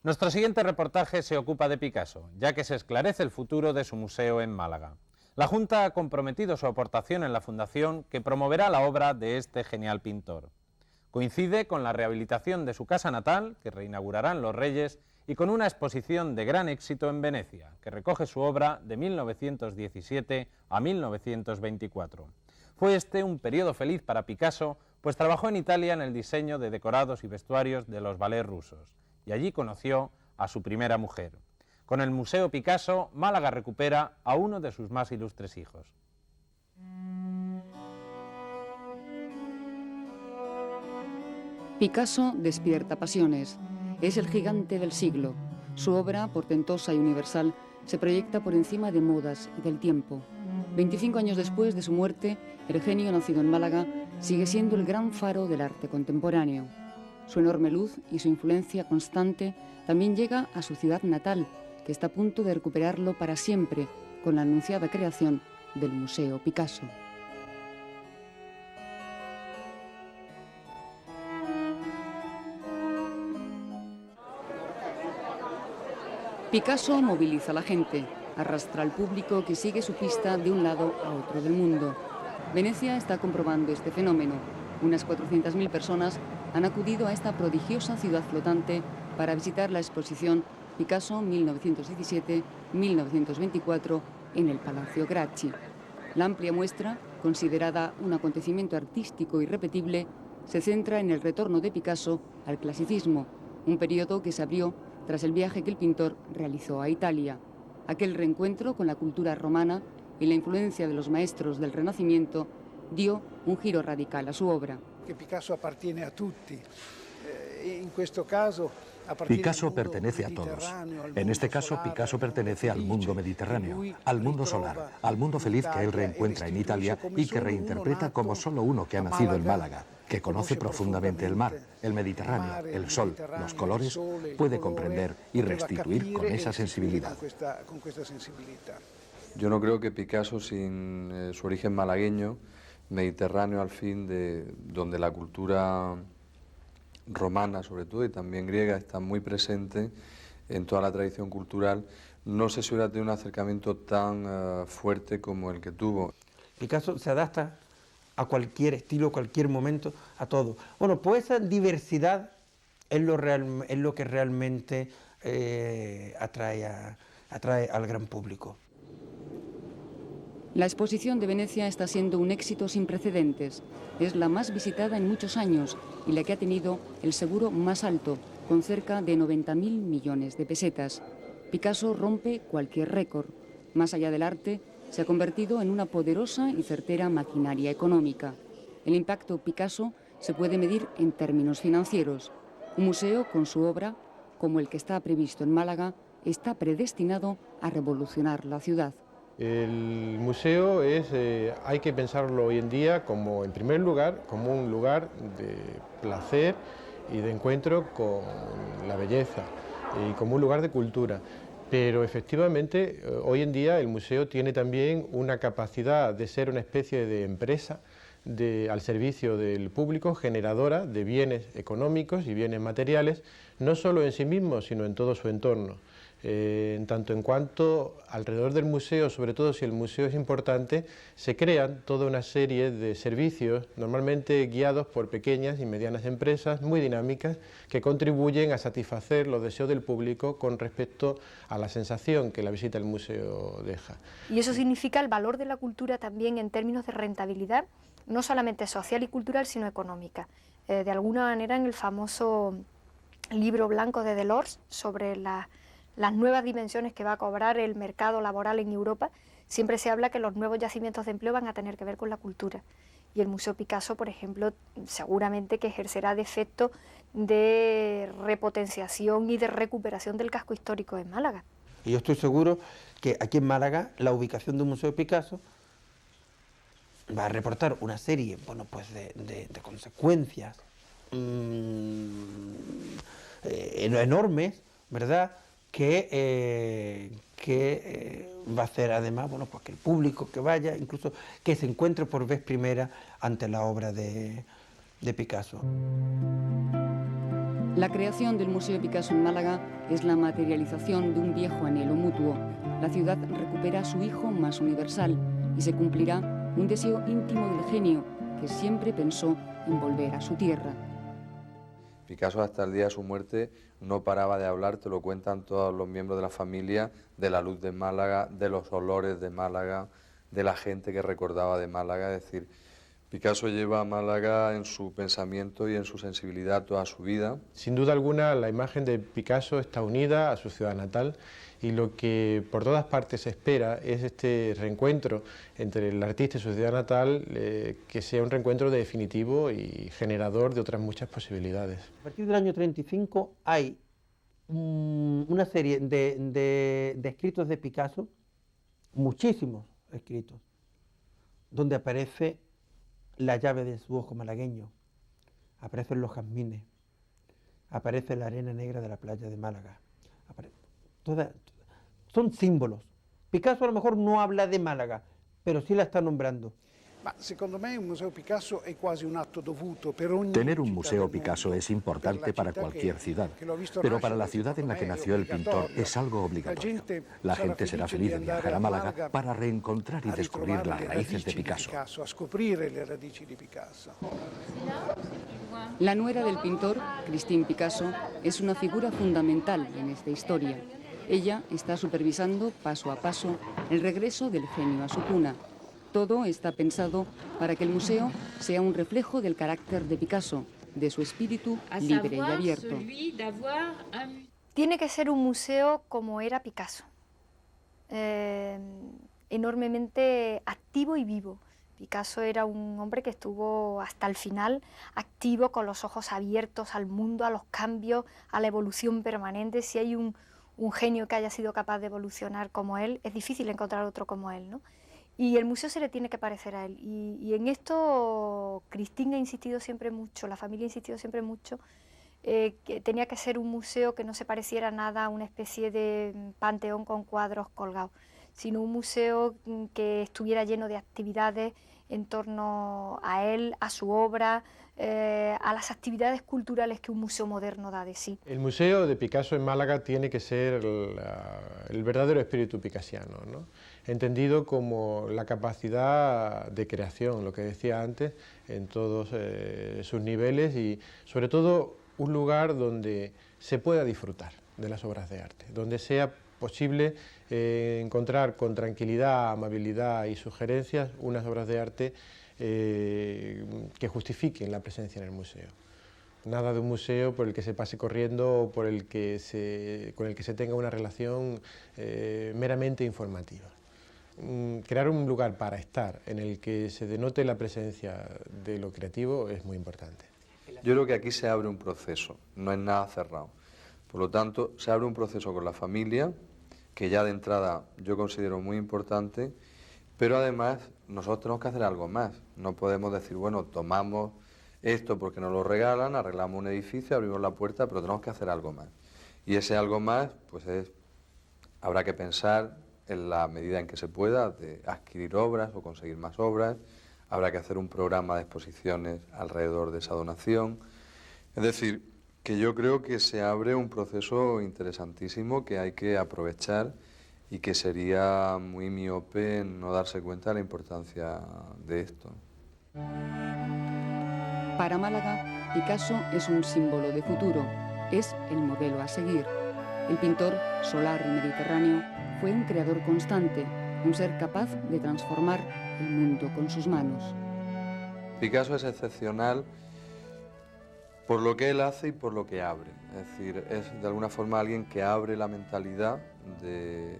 Nuestro siguiente reportaje se ocupa de Picasso, ya que se esclarece el futuro de su museo en Málaga. La Junta ha comprometido su aportación en la fundación que promoverá la obra de este genial pintor. Coincide con la rehabilitación de su casa natal, que reinaugurarán los Reyes, y con una exposición de gran éxito en Venecia, que recoge su obra de 1917 a 1924. Fue este un periodo feliz para Picasso, pues trabajó en Italia en el diseño de decorados y vestuarios de los ballets rusos, y allí conoció a su primera mujer. Con el Museo Picasso, Málaga recupera a uno de sus más ilustres hijos. Picasso despierta pasiones. Es el gigante del siglo. Su obra, portentosa y universal, se proyecta por encima de modas y del tiempo. 25 años después de su muerte, el genio nacido en Málaga sigue siendo el gran faro del arte contemporáneo. Su enorme luz y su influencia constante también llega a su ciudad natal, que está a punto de recuperarlo para siempre con la anunciada creación del Museo Picasso. Picasso moviliza a la gente, arrastra al público que sigue su pista de un lado a otro del mundo. Venecia está comprobando este fenómeno. Unas 400.000 personas han acudido a esta prodigiosa ciudad flotante para visitar la exposición Picasso 1917-1924 en el Palacio Gracchi. La amplia muestra, considerada un acontecimiento artístico irrepetible, se centra en el retorno de Picasso al clasicismo, un periodo que se abrió tras el viaje que el pintor realizó a Italia. Aquel reencuentro con la cultura romana y la influencia de los maestros del Renacimiento dio un giro radical a su obra. Picasso appartiene a tutti. Picasso pertenece a todos. En este caso, Picasso pertenece al mundo mediterráneo, al mundo solar, al mundo feliz que él reencuentra en Italia y que reinterpreta como solo uno que ha nacido en Málaga, que conoce profundamente el mar, el Mediterráneo, el sol, los colores, puede comprender y restituir con esa sensibilidad. Yo no creo que Picasso, sin su origen malagueño, mediterráneo al fin, donde la cultura romana sobre todo y también griega está muy presente en toda la tradición cultural, no sé si hubiera tenido un acercamiento tan fuerte como el que tuvo. Picasso se adapta a cualquier estilo, cualquier momento, a todo. Bueno, pues esa diversidad es lo que realmente atrae al gran público. La exposición de Venecia está siendo un éxito sin precedentes. Es la más visitada en muchos años y la que ha tenido el seguro más alto, con cerca de 90.000 millones de pesetas. Picasso rompe cualquier récord. Más allá del arte, se ha convertido en una poderosa y certera maquinaria económica. El impacto Picasso se puede medir en términos financieros. Un museo con su obra, como el que está previsto en Málaga, está predestinado a revolucionar la ciudad. El museo hay que pensarlo hoy en día como, en primer lugar, como un lugar de placer y de encuentro con la belleza y como un lugar de cultura. Pero efectivamente, hoy en día el museo tiene también una capacidad de ser una especie de empresa al servicio del público, generadora de bienes económicos y bienes materiales, no solo en sí mismo, sino en todo su entorno. En tanto en cuanto alrededor del museo, sobre todo si el museo es importante, se crean toda una serie de servicios, normalmente guiados por pequeñas y medianas empresas muy dinámicas, que contribuyen a satisfacer los deseos del público con respecto a la sensación que la visita al museo deja. Y eso significa el valor de la cultura también en términos de rentabilidad, no solamente social y cultural, sino económica. De alguna manera, en el famoso libro blanco de Delors sobre las nuevas dimensiones que va a cobrar el mercado laboral en Europa, siempre se habla que los nuevos yacimientos de empleo van a tener que ver con la cultura. Y el Museo Picasso, por ejemplo, seguramente que ejercerá de efecto de repotenciación y de recuperación del casco histórico de Málaga. Y yo estoy seguro que aquí en Málaga la ubicación de un Museo Picasso va a reportar una serie, bueno, pues de consecuencias enormes, ¿verdad?, que va a hacer además, bueno, pues que el público que vaya, incluso que se encuentre por vez primera ante la obra de Picasso. La creación del Museo Picasso en Málaga es la materialización de un viejo anhelo mutuo. La ciudad recupera a su hijo más universal y se cumplirá un deseo íntimo del genio que siempre pensó en volver a su tierra. Picasso hasta el día de su muerte no paraba de hablar, te lo cuentan todos los miembros de la familia, de la luz de Málaga, de los olores de Málaga, de la gente que recordaba de Málaga. Es decir, Picasso lleva a Málaga en su pensamiento y en su sensibilidad toda su vida. Sin duda alguna, la imagen de Picasso está unida a su ciudad natal y lo que por todas partes se espera es este reencuentro entre el artista y su ciudad natal, que sea un reencuentro definitivo y generador de otras muchas posibilidades. A partir del año 35 hay una serie de escritos de Picasso, muchísimos escritos, donde aparece la llave de su ojo malagueño, aparecen los jazmines, aparece la arena negra de la playa de Málaga, son símbolos. Picasso a lo mejor no habla de Málaga, pero sí la está nombrando. Tener un museo Picasso es importante para cualquier ciudad, pero para la ciudad en la que nació el pintor es algo obligatorio. La gente será feliz de viajar a Málaga para reencontrar y descubrir las raíces de Picasso. La nuera del pintor, Christine Picasso, es una figura fundamental en esta historia. Ella está supervisando paso a paso el regreso del genio a su cuna. Todo está pensado para que el museo sea un reflejo del carácter de Picasso, de su espíritu libre y abierto. Tiene que ser un museo como era Picasso, enormemente activo y vivo. Picasso era un hombre que estuvo hasta el final activo, con los ojos abiertos al mundo, a los cambios, a la evolución permanente. Si hay un genio que haya sido capaz de evolucionar como él, es difícil encontrar otro como él, ¿no? Y el museo se le tiene que parecer a él. Y en esto Christine ha insistido siempre mucho, la familia ha insistido siempre mucho, que tenía que ser un museo que no se pareciera nada a una especie de panteón con cuadros colgados, sino un museo que estuviera lleno de actividades en torno a él, a su obra, a las actividades culturales que un museo moderno da de sí. El Museo de Picasso en Málaga tiene que ser el verdadero espíritu picasiano, ¿no? Entendido como la capacidad de creación, lo que decía antes, en todos sus niveles, y sobre todo un lugar donde se pueda disfrutar de las obras de arte, donde sea posible encontrar con tranquilidad, amabilidad y sugerencias unas obras de arte que justifiquen la presencia en el museo. Nada de un museo por el que se pase corriendo o con el que se tenga una relación meramente informativa. Crear un lugar para estar en el que se denote la presencia de lo creativo es muy importante. Yo creo que aquí se abre un proceso, no es nada cerrado. Por lo tanto, se abre un proceso con la familia, que ya de entrada yo considero muy importante, pero además nosotros tenemos que hacer algo más. No podemos decir, bueno, tomamos esto porque nos lo regalan, arreglamos un edificio, abrimos la puerta, pero tenemos que hacer algo más. Y ese algo más, pues habrá que pensar en la medida en que se pueda, de adquirir obras o conseguir más obras, habrá que hacer un programa de exposiciones alrededor de esa donación. Es decir, que yo creo que se abre un proceso interesantísimo que hay que aprovechar y que sería muy miope no darse cuenta de la importancia de esto. Para Málaga, Picasso es un símbolo de futuro, es el modelo a seguir. El pintor solar y mediterráneo fue un creador constante, un ser capaz de transformar el mundo con sus manos. Picasso es excepcional por lo que él hace y por lo que abre. Es decir, es de alguna forma alguien que abre la mentalidad de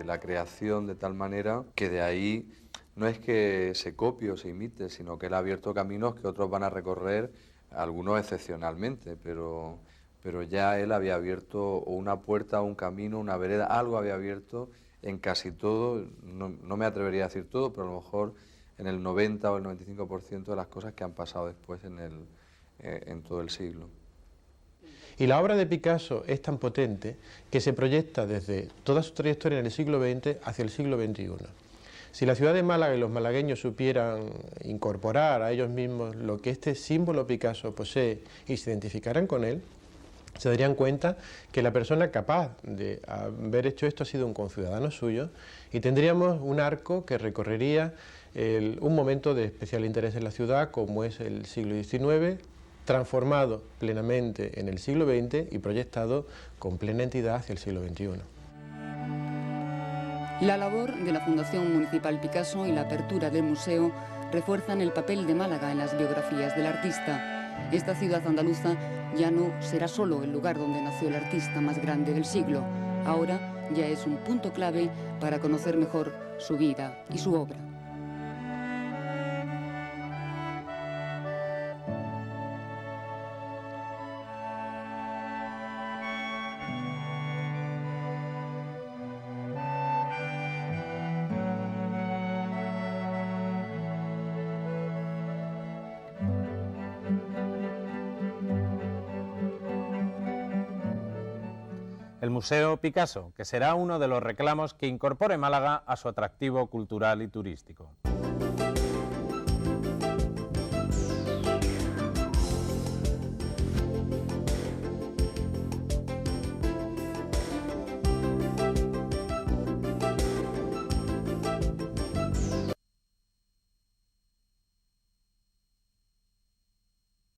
la creación de tal manera que de ahí no es que se copie o se imite, sino que él ha abierto caminos que otros van a recorrer, algunos excepcionalmente, pero ya él había abierto una puerta, un camino, una vereda, algo había abierto en casi todo, no me atrevería a decir todo, pero a lo mejor en el 90 o el 95% de las cosas que han pasado después en todo el siglo. Y la obra de Picasso es tan potente que se proyecta desde toda su trayectoria en el siglo XX hacia el siglo XXI. Si la ciudad de Málaga y los malagueños supieran incorporar a ellos mismos lo que este símbolo Picasso posee y se identificaran con él, se darían cuenta que la persona capaz de haber hecho esto ha sido un conciudadano suyo, y tendríamos un arco que recorrería un momento de especial interés en la ciudad, como es el siglo XIX, transformado plenamente en el siglo XX y proyectado con plena entidad hacia el siglo XXI. La labor de la Fundación Municipal Picasso y la apertura del museo refuerzan el papel de Málaga en las biografías del artista. Esta ciudad andaluza ya no será solo el lugar donde nació el artista más grande del siglo. Ahora ya es un punto clave para conocer mejor su vida y su obra. El Museo Picasso, que será uno de los reclamos que incorpore Málaga a su atractivo cultural y turístico.